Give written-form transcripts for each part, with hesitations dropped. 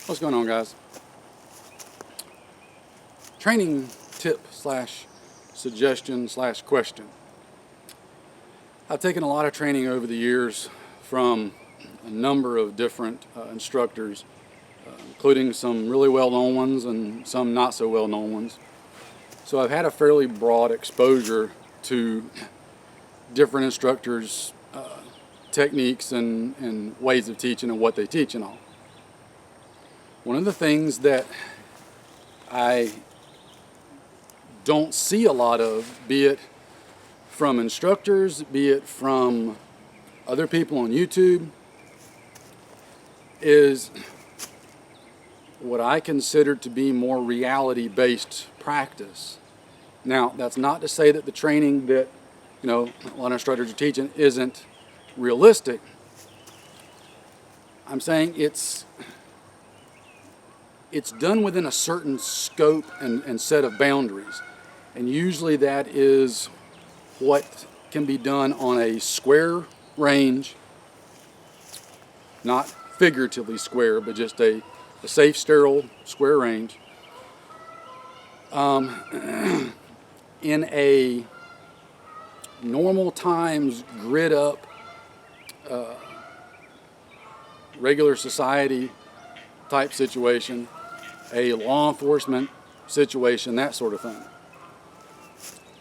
What's going on, guys? Training tip slash suggestion slash question. I've taken a lot of training over the years from a number of different instructors, including some really well-known ones and some not so well-known ones. So I've had a fairly broad exposure to different instructors' techniques and ways of teaching and what they teach and all. One of the things that I don't see a lot of, be it from instructors, be it from other people on YouTube, is what I consider to be more reality-based practice. Now, that's not to say that the training that a lot of instructors are teaching isn't realistic. I'm saying it's done within a certain scope and set of boundaries. And usually that is what can be done on a square range, not figuratively square, but just a safe, sterile, square range, in a normal times grid up, regular society type situation, a law enforcement situation, that sort of thing.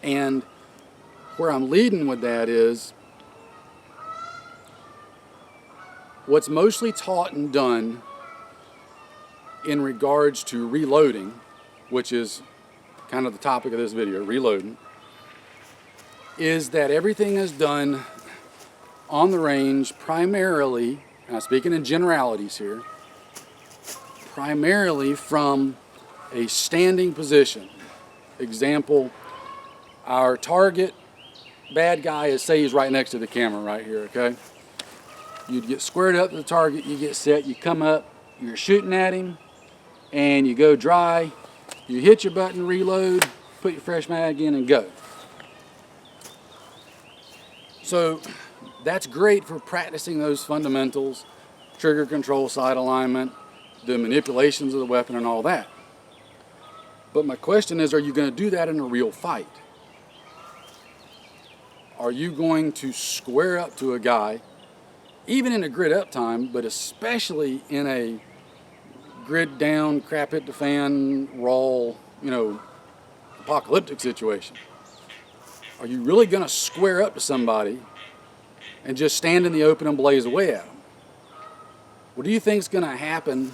And where I'm leading with that is what's mostly taught and done in regards to reloading, which is kind of the topic of this video, reloading, is that everything is done on the range primarily, and I'm speaking in generalities here, primarily from a standing position. Example, our target bad guy is, say he's right next to the camera right here, okay? You'd get squared up to the target, you get set, you come up, you're shooting at him, and you go dry, you hit your button, reload, put your fresh mag in and go. So that's great for practicing those fundamentals, trigger control, sight alignment, the manipulations of the weapon and all that. But my question is, are you going to do that in a real fight? Are you going to square up to a guy, even in a grid up time, but especially in a grid down, crap hit the fan, raw, apocalyptic situation? Are you really going to square up to somebody and just stand in the open and blaze away at them? What do you think is going to happen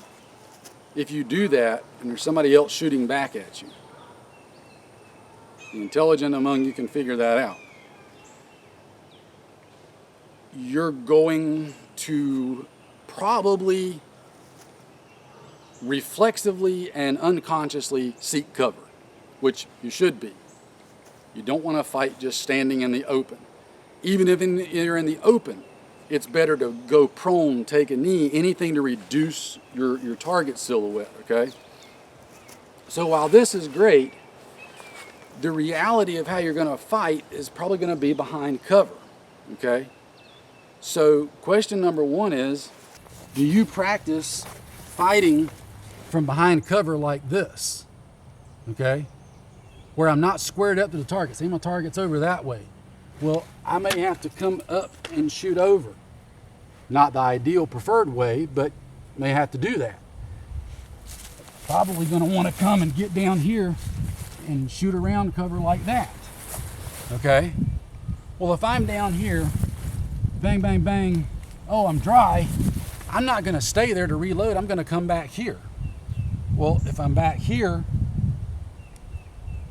if you do that and there's somebody else shooting back at you? The intelligent among you can figure that out. You're going to probably reflexively and unconsciously seek cover, which you should be. You don't want to fight just standing in the open. Even if you're in the open, it's better to go prone, take a knee, anything to reduce your target silhouette, okay? So while this is great, the reality of how you're going to fight is probably going to be behind cover, okay? So question number one is, do you practice fighting from behind cover like this, okay? Where I'm not squared up to the target. See, my target's over that way. Well, I may have to come up and shoot over. Not the ideal preferred way, but may have to do that. Probably going to want to come and get down here and shoot around cover like that. Okay? Well, if I'm down here, bang, bang, bang, oh, I'm dry, I'm not going to stay there to reload. I'm going to come back here. Well, if I'm back here,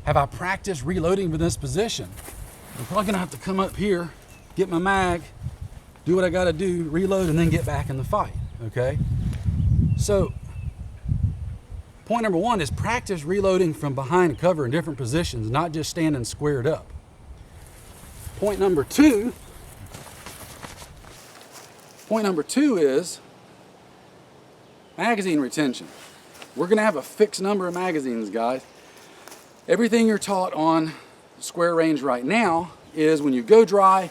have I practiced reloading with this position? I'm probably going to have to come up here, get my mag, do what I got to do, reload, and then get back in the fight, okay? So, point number one is practice reloading from behind cover in different positions, not just standing squared up. Point number two is magazine retention. We're going to have a fixed number of magazines, guys. Everything you're taught on square range right now is when you go dry,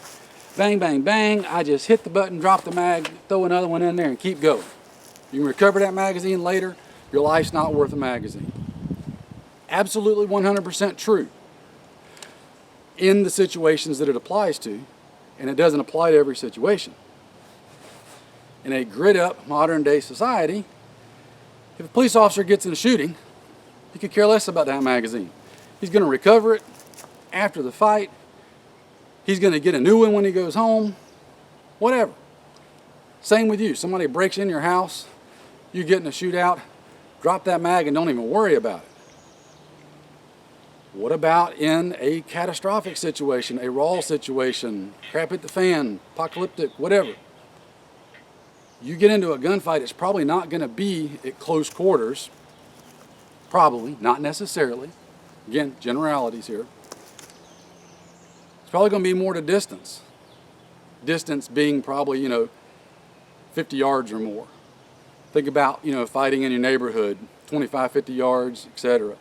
bang, bang, bang, I just hit the button, drop the mag, throw another one in there and keep going. You can recover that magazine later. Your life's not worth a magazine. Absolutely 100% true in the situations that it applies to, and it doesn't apply to every situation. In a grit-up, modern-day society, if a police officer gets in a shooting, he could care less about that magazine. He's going to recover it after the fight. He's going to get a new one when he goes home. Whatever. Same with you. Somebody breaks in your house, you get in a shootout, drop that mag and don't even worry about it. What about in a catastrophic situation, a raw situation, crap hit the fan, apocalyptic, whatever? You get into a gunfight, it's probably not going to be at close quarters. Probably, not necessarily. Again, generalities here. It's probably going to be more to distance. Distance being probably, 50 yards or more. Think about, fighting in your neighborhood, 25, 50 yards, etc.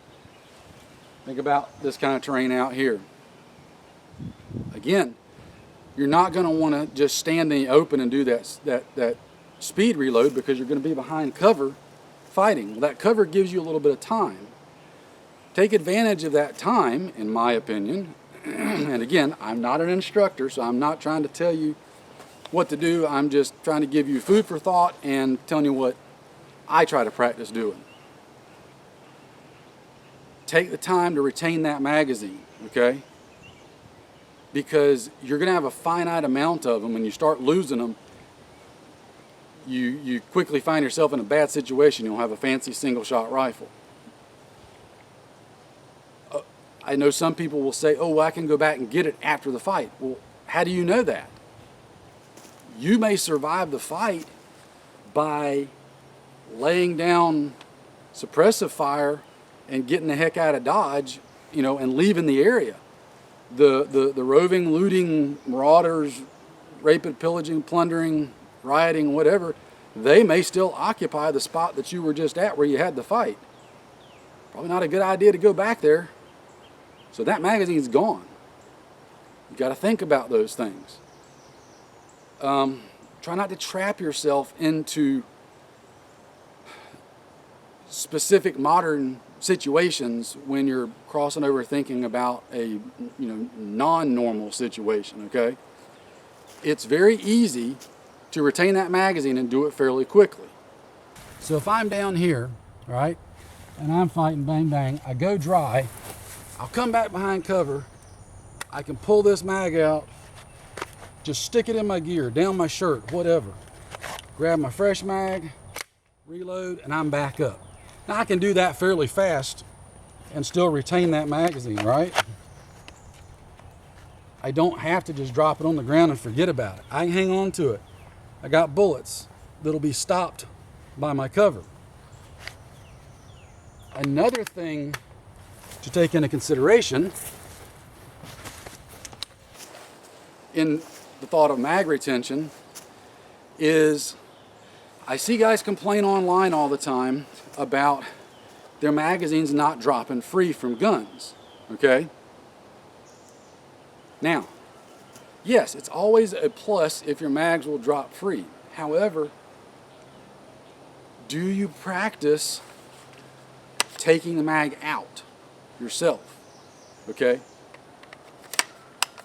Think about this kind of terrain out here. Again, you're not going to want to just stand in the open and do that speed reload because you're going to be behind cover fighting. Well, that cover gives you a little bit of time. Take advantage of that time, in my opinion. And again, I'm not an instructor, so I'm not trying to tell you what to do. I'm just trying to give you food for thought and telling you what I try to practice doing. Take the time to retain that magazine, okay? Because you're going to have a finite amount of them. When you start losing them, you quickly find yourself in a bad situation. You'll have a fancy single-shot rifle. I know some people will say, oh, well, I can go back and get it after the fight. Well, how do you know that? You may survive the fight by laying down suppressive fire and getting the heck out of Dodge, and leaving the area. The roving, looting, marauders, raping, pillaging, plundering, rioting, whatever, they may still occupy the spot that you were just at where you had the fight. Probably not a good idea to go back there. So that magazine's gone. You got to think about those things. Try not to trap yourself into specific modern situations when you're crossing over thinking about a non-normal situation, okay? It's very easy to retain that magazine and do it fairly quickly. So if I'm down here, right, and I'm fighting, bang, bang, I go dry, I'll come back behind cover, I can pull this mag out, just stick it in my gear, down my shirt, whatever. Grab my fresh mag, reload, and I'm back up. Now I can do that fairly fast and still retain that magazine, right? I don't have to just drop it on the ground and forget about it. I can hang on to it. I got bullets that'll be stopped by my cover. Another thing to take into consideration in the thought of mag retention is I see guys complain online all the time about their magazines not dropping free from guns, okay? Now, yes, it's always a plus if your mags will drop free. However, do you practice taking the mag out yourself, okay?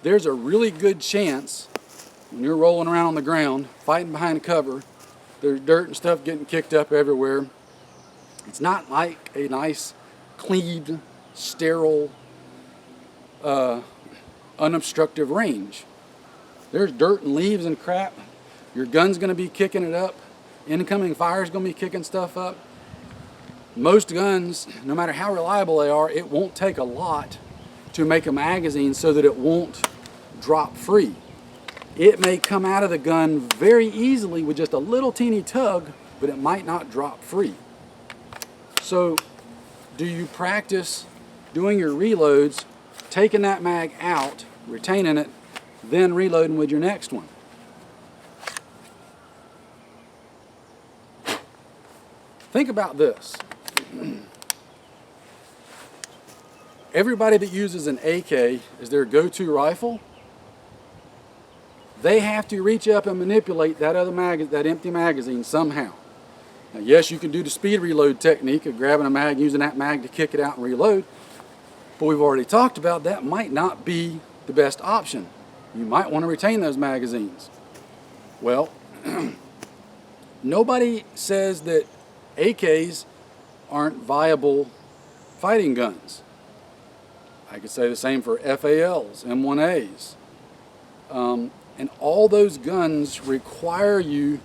There's a really good chance when you're rolling around on the ground, fighting behind cover, there's dirt and stuff getting kicked up everywhere. It's not like a nice, clean, sterile, unobstructive range. There's dirt and leaves and crap. Your gun's going to be kicking it up. Incoming fire's going to be kicking stuff up. Most guns, no matter how reliable they are, it won't take a lot to make a magazine so that it won't drop free. It may come out of the gun very easily with just a little teeny tug, but it might not drop free. So, do you practice doing your reloads, taking that mag out, retaining it, then reloading with your next one? Think about this. Everybody that uses an AK as their go-to rifle, they have to reach up and manipulate that other that empty magazine somehow. Now, yes, you can do the speed reload technique of grabbing a mag, using that mag to kick it out and reload, but we've already talked about that might not be the best option. You might want to retain those magazines. Well, nobody says that AKs aren't viable fighting guns. I could say the same for FALs, M1As. And all those guns require you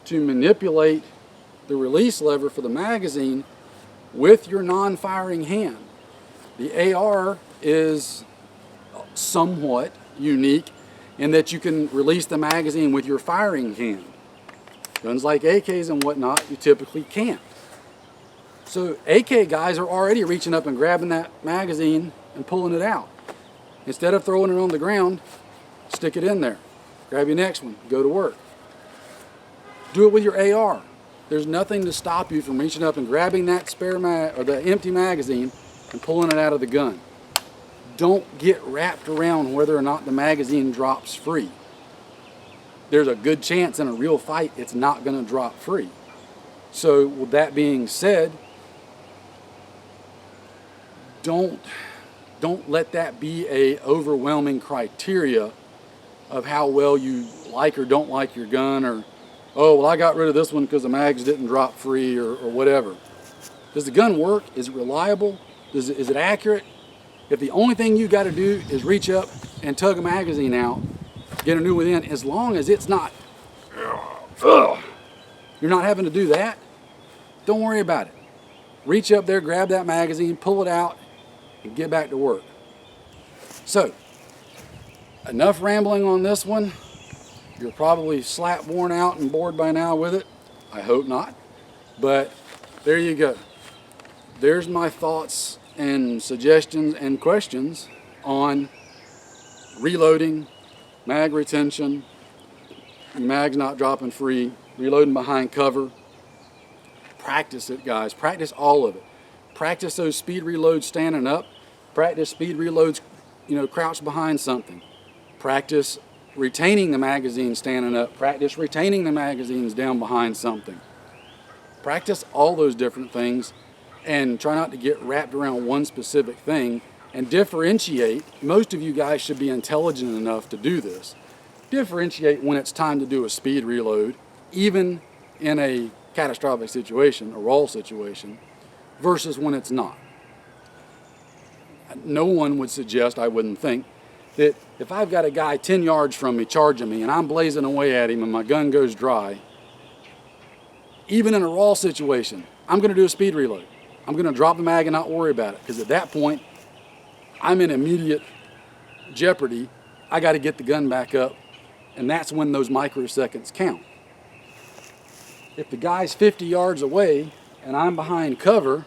to manipulate the release lever for the magazine with your non-firing hand. The AR is somewhat unique in that you can release the magazine with your firing hand. Guns like AKs and whatnot, you typically can't. So AK guys are already reaching up and grabbing that magazine and pulling it out. Instead of throwing it on the ground, stick it in there. Grab your next one, go to work. Do it with your AR. There's nothing to stop you from reaching up and grabbing that spare mag or the empty magazine and pulling it out of the gun. Don't get wrapped around whether or not the magazine drops free. There's a good chance in a real fight it's not going to drop free. So with that being said, don't let that be a overwhelming criteria of how well you like or don't like your gun, or, oh, well, I got rid of this one because the mags didn't drop free, or whatever. Does the gun work? Is it reliable? Is it accurate? If the only thing you got to do is reach up and tug a magazine out, get a new one in, as long as it's not, you're not having to do that, don't worry about it. Reach up there, grab that magazine, pull it out, and get back to work. So, enough rambling on this one. You're probably slap worn out and bored by now with it. I hope not. But there you go. There's my thoughts and suggestions and questions on reloading, mag retention, mags not dropping free, reloading behind cover. Practice it, guys. Practice all of it. Practice those speed reloads standing up. Practice speed reloads, crouched behind something. Practice retaining the magazine standing up. Practice retaining the magazines down behind something. Practice all those different things and try not to get wrapped around one specific thing, and differentiate. Most of you guys should be intelligent enough to do this. Differentiate when it's time to do a speed reload, even in a catastrophic situation, a raw situation, versus when it's not. No one would suggest, I wouldn't think, that if I've got a guy 10 yards from me charging me and I'm blazing away at him and my gun goes dry, even in a raw situation, I'm going to do a speed reload. I'm going to drop the mag and not worry about it, because at that point, I'm in immediate jeopardy. I got to get the gun back up, and that's when those microseconds count. If the guy's 50 yards away and I'm behind cover,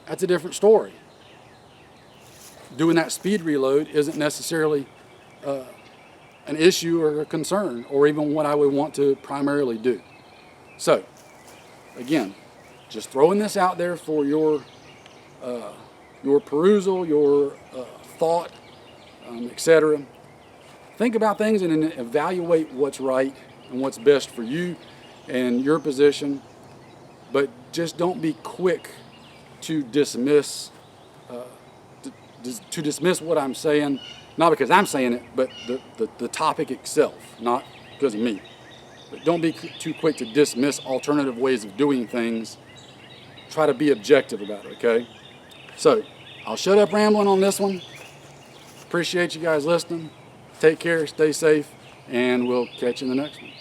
that's a different story. Doing that speed reload isn't necessarily an issue or a concern, or even what I would want to primarily do. So, again, just throwing this out there for your perusal, your thought, etc. Think about things and then evaluate what's right and what's best for you and your position, but just don't be quick to dismiss what I'm saying, not because I'm saying it, but the topic itself, not because of me. But don't be too quick to dismiss alternative ways of doing things. Try to be objective about it, okay? So, I'll shut up rambling on this one. Appreciate you guys listening. Take care, stay safe, and we'll catch you in the next one.